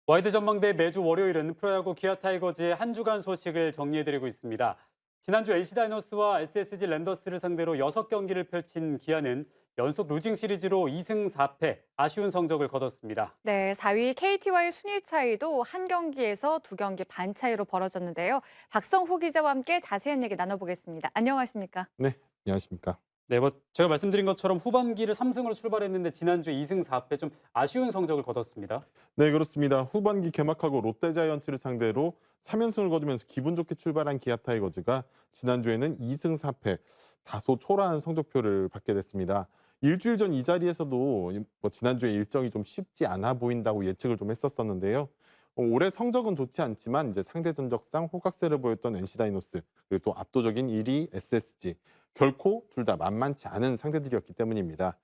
와이드 전망대 매주 월요일은 프로야구 기아 타이거즈의 한 주간 소식을 정리해드리고 있습니다. 지난주 NC 다이노스와 SSG 랜더스를 상대로 6경기를 펼친 기아는 연속 루징 시리즈로 2승 4패, 아쉬운 성적을 거뒀습니다. 네, 4위 KT와의 순위 차이도 한 경기에서 두 경기 반 차이로 벌어졌는데요. 박성호 기자와 함께 자세한 얘기 나눠보겠습니다. 안녕하십니까? 네, 안녕하십니까. 네, 제가 말씀드린 것처럼 후반기를 3승으로 출발했는데 지난주에 2승 4패 좀 아쉬운 성적을 거뒀습니다. 네, 그렇습니다. 후반기 개막하고 롯데자이언츠를 상대로 3연승을 거두면서 기분 좋게 출발한 기아 타이거즈가 지난주에는 2승 4패, 다소 초라한 성적표를 받게 됐습니다. 일주일 전 이 자리에서도 지난주에 일정이 좀 쉽지 않아 보인다고 예측을 좀 했었었는데요. 올해 성적은 좋지 않지만 이제 상대 전적상 호각세를 보였던 NC 다이노스, 그리고 또 압도적인 1위 SSG, 결코 둘 다 만만치 않은 상대들이었기 때문입니다.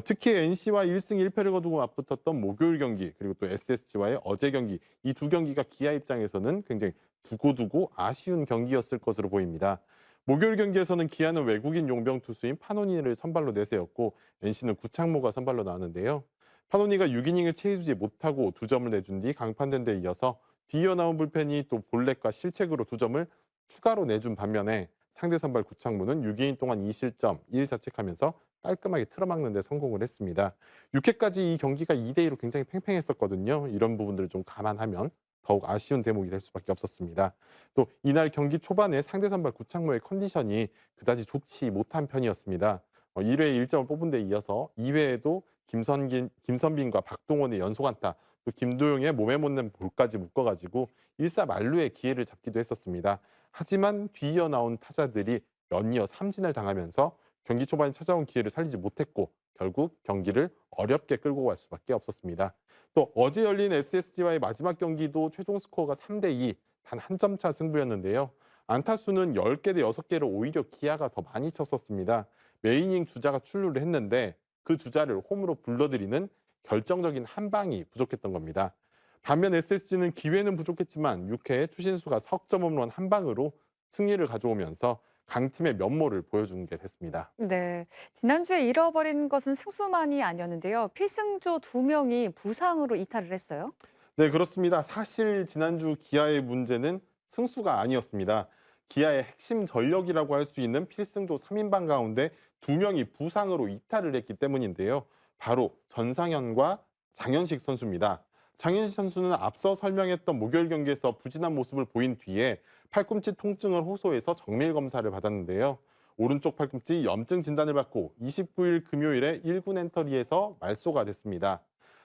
특히 NC와 1승 1패를 거두고 맞붙었던 목요일 경기, 그리고 또 SSG와의 어제 경기, 이 두 경기가 기아 입장에서는 굉장히 두고두고 아쉬운 경기였을 것으로 보입니다. 목요일 경기에서는 기아는 외국인 용병 투수인 파노니를 선발로 내세웠고 NC는 구창모가 선발로 나왔는데요. 파노니가 6이닝을 채워주지 못하고 2점을 내준 뒤 강판된 데 이어서 뒤이어 나온 불펜이 또 볼넷과 실책으로 2점을 추가로 내준 반면에 상대 선발 구창모는 6이닝 동안 2실점, 1자책하면서 깔끔하게 틀어막는 데 성공을 했습니다. 6회까지 이 경기가 2대2로 굉장히 팽팽했었거든요. 이런 부분들을 좀 감안하면 더욱 아쉬운 대목이 될 수밖에 없었습니다. 또 이날 경기 초반에 상대 선발 구창모의 컨디션이 그다지 좋지 못한 편이었습니다. 1회에 1점을 뽑은 데 이어서 2회에도 김선빈과 박동원의 연속 안타, 또 김도영의 몸에 못 낸 볼까지 묶어가지고 1사만루의 기회를 잡기도 했었습니다. 하지만 뒤이어 나온 타자들이 연이어 삼진을 당하면서 경기 초반에 찾아온 기회를 살리지 못했고 결국 경기를 어렵게 끌고 갈 수밖에 없었습니다. 또 어제 열린 SSG와의 마지막 경기도 최종 스코어가 3대2, 단 한 점 차 승부였는데요. 안타수는 10개 대 6개로 오히려 기아가 더 많이 쳤었습니다. 메이닝 주자가 출루를 했는데 그 주자를 홈으로 불러들이는 결정적인 한 방이 부족했던 겁니다. 반면 SSG는 기회는 부족했지만 6회에 추신수가 석점 홈런 한 방으로 승리를 가져오면서 강팀의 면모를 보여준 게 됐습니다. 네, 지난주에 잃어버린 것은 승수만이 아니었는데요. 필승조 두 명이 부상으로 이탈을 했어요. 네, 그렇습니다. 사실 지난주 기아의 문제는 승수가 아니었습니다. 기아의 핵심 전력이라고 할 수 있는 필승조 3인방 가운데 2명이 부상으로 이탈을 했기 때문인데요. 바로 전상현과 장현식 선수입니다. 장현식 선수는 앞서 설명했던 목요일 경기에서 부진한 모습을 보인 뒤에 팔꿈치 통증을 호소해서 정밀 검사를 받았는데요. 오른쪽 팔꿈치 염증 진단을 받고 29일 금요일에 1군 엔터리에서 말소가 됐습니다.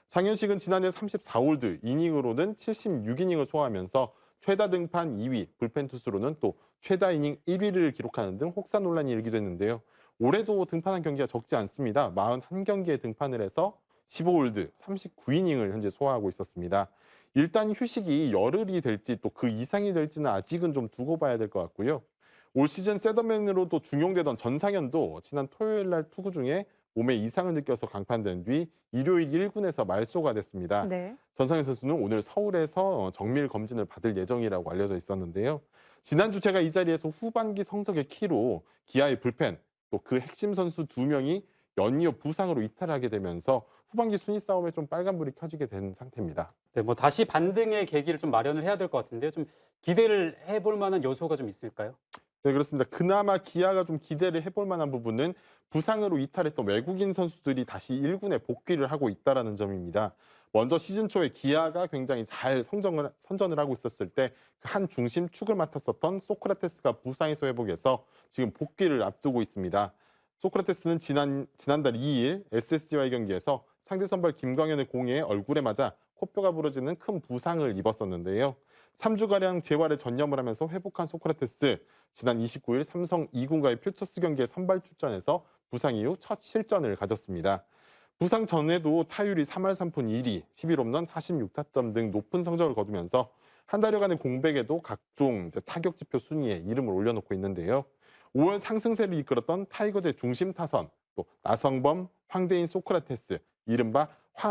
장현식은 지난해 34홀드 이닝으로는 76이닝을 소화하면서 최다 등판 2위, 불펜 투수로는 또 최다 이닝 1위를 기록하는 등 혹사 논란이 일기도 했는데요. 올해도 등판한 경기가 적지 않습니다. 41경기에 등판을 해서 15홀드, 39이닝을 현재 소화하고 있었습니다. 일단 휴식이 열흘이 될지 또 그 이상이 될지는 아직은 좀 두고 봐야 될 것 같고요. 올 시즌 셋더맨으로도 중용되던 전상현도 지난 토요일 날 투구 중에 몸에 이상을 느껴서 강판된 뒤 일요일 1군에서 말소가 됐습니다. 네. 전상현 선수는 오늘 서울에서 정밀 검진을 받을 예정이라고 알려져 있었는데요. 지난주 제가 이 자리에서 후반기 성적의 키로 기아의 불펜, 또 그 핵심 선수 2명이 연이어 부상으로 이탈하게 되면서 후반기 순위 싸움에 좀 빨간불이 켜지게 된 상태입니다. 네, 다시 반등의 계기를 좀 마련을 해야 될 것 같은데요. 좀 기대를 해볼 만한 요소가 좀 있을까요? 네, 그렇습니다. 그나마 기아가 좀 기대를 해볼 만한 부분은 부상으로 이탈했던 외국인 선수들이 다시 1군에 복귀를 하고 있다는 점입니다. 먼저 시즌 초에 기아가 굉장히 잘 선전을 하고 있었을 때 그 한 중심 축을 맡았었던 소크라테스가 부상에서 회복해서 지금 복귀를 앞두고 있습니다. 소크라테스는 지난달 2일 SSG와의 경기에서 상대 선발 김광현의 공에 얼굴에 맞아 코뼈가 부러지는 큰 부상을 입었었는데요. 3주가량 재활에 전념을 하면서 회복한 소크라테스, 지난 29일 삼성 2군과의 퓨처스 경기에 선발 출전해서 부상 이후 첫 실전을 가졌습니다. 부상 전에도 타율이 3할 3푼 1리, 11홈런 46타점 등 높은 성적을 거두면서 한 달여간의 공백에도 각종 타격 지표 순위에 이름을 올려놓고 있는데요. 5월 상승세를 이끌었던 타이거즈의 중심 타선, 또 나성범, 황대인, 소크라테스, 이른바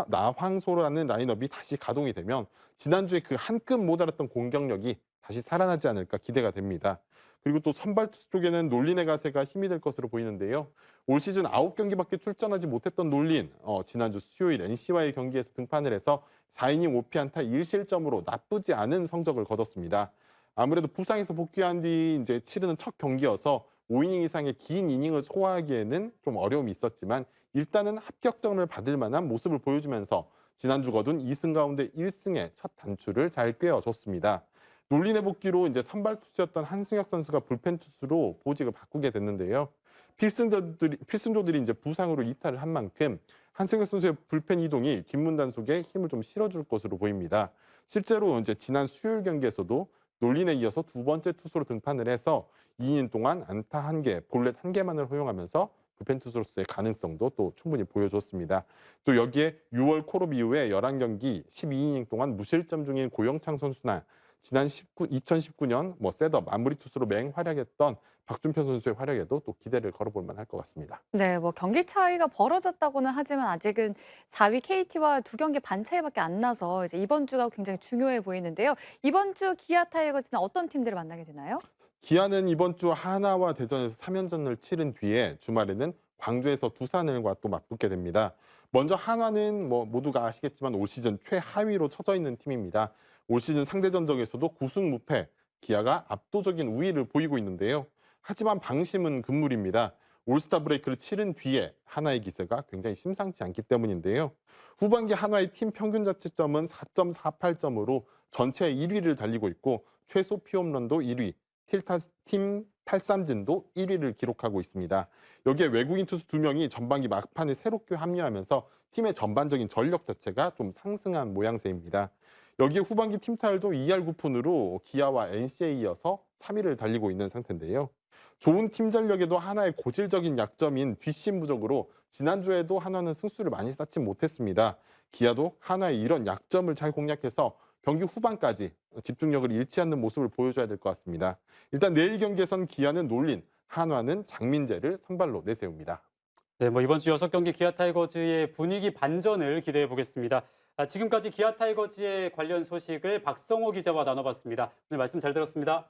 나황소라는 라인업이 다시 가동이 되면 지난주에 그 한 급 모자랐던 공격력이 다시 살아나지 않을까 기대가 됩니다. 그리고 또 선발 투수 쪽에는 놀린의 가세가 힘이 될 것으로 보이는데요. 올 시즌 9경기밖에 출전하지 못했던 놀린, 지난주 수요일 NC와의 경기에서 등판을 해서 4이닝 5피안타 1실점으로 나쁘지 않은 성적을 거뒀습니다. 아무래도 부상에서 복귀한 뒤 이제 치르는 첫 경기여서 5이닝 이상의 긴 이닝을 소화하기에는 좀 어려움이 있었지만 일단은 합격점을 받을 만한 모습을 보여주면서 지난주 거둔 2승 가운데 1승의 첫 단추를 잘 꿰어줬습니다. 놀린의 복귀로 이제 선발 투수였던 한승혁 선수가 불펜 투수로 보직을 바꾸게 됐는데요. 필승조들이 이제 부상으로 이탈을 한 만큼 한승혁 선수의 불펜 이동이 뒷문 단속에 힘을 좀 실어줄 것으로 보입니다. 실제로 이제 지난 수요일 경기에서도 놀린에 이어서 두 번째 투수로 등판을 해서 2이닝 동안 안타 1개, 볼넷 1개만을 허용하면서 불펜 투수로서의 가능성도 또 충분히 보여줬습니다. 또 여기에 6월 콜업 이후에 11경기 12이닝 동안 무실점 중인 고영창 선수나 지난 2019년 셋업 마무리 투수로 맹활약했던 박준표 선수의 활약에도 또 기대를 걸어볼 만할 것 같습니다. 네, 뭐 경기 차이가 벌어졌다고는 하지만 아직은 4위 KT와 2경기 반 차이밖에 안 나서 이제 이번 주가 굉장히 중요해 보이는데요. 이번 주 기아 타이거즈는 어떤 팀들을 만나게 되나요? 기아는 이번 주 하나와 대전에서 3연전을 치른 뒤에 주말에는 광주에서 두산을과 또 맞붙게 됩니다. 먼저 한화는 모두가 아시겠지만 올 시즌 최하위로 처져 있는 팀입니다. 올 시즌 상대 전적에서도 9승 무패, 기아가 압도적인 우위를 보이고 있는데요. 하지만 방심은 금물입니다. 올스타 브레이크를 치른 뒤에 한화의 기세가 굉장히 심상치 않기 때문인데요. 후반기 한화의 팀 평균 자책점은 4.48점으로 전체 1위를 달리고 있고 최소 피홈런도 1위, 팀 탈삼진도 1위를 기록하고 있습니다. 여기에 외국인 투수 2명이 전반기 막판에 새롭게 합류하면서 팀의 전반적인 전력 자체가 좀 상승한 모양새입니다. 여기에 후반기 팀 타율도 2할 9푼으로 기아와 NC에 이어서 3위를 달리고 있는 상태인데요. 좋은 팀 전력에도 하나의 고질적인 약점인 뒷심 부족으로 지난주에도 한화는 승수를 많이 쌓지 못했습니다. 기아도 하나의 이런 약점을 잘 공략해서 경기 후반까지 집중력을 잃지 않는 모습을 보여줘야 될 것 같습니다. 일단 내일 경기에선 기아는 놀린, 한화는 장민재를 선발로 내세웁니다. 네, 이번 주 6경기 기아 타이거즈의 분위기 반전을 기대해 보겠습니다. 지금까지 기아 타이거즈의 관련 소식을 박성호 기자와 나눠봤습니다. 오늘 말씀 잘 들었습니다.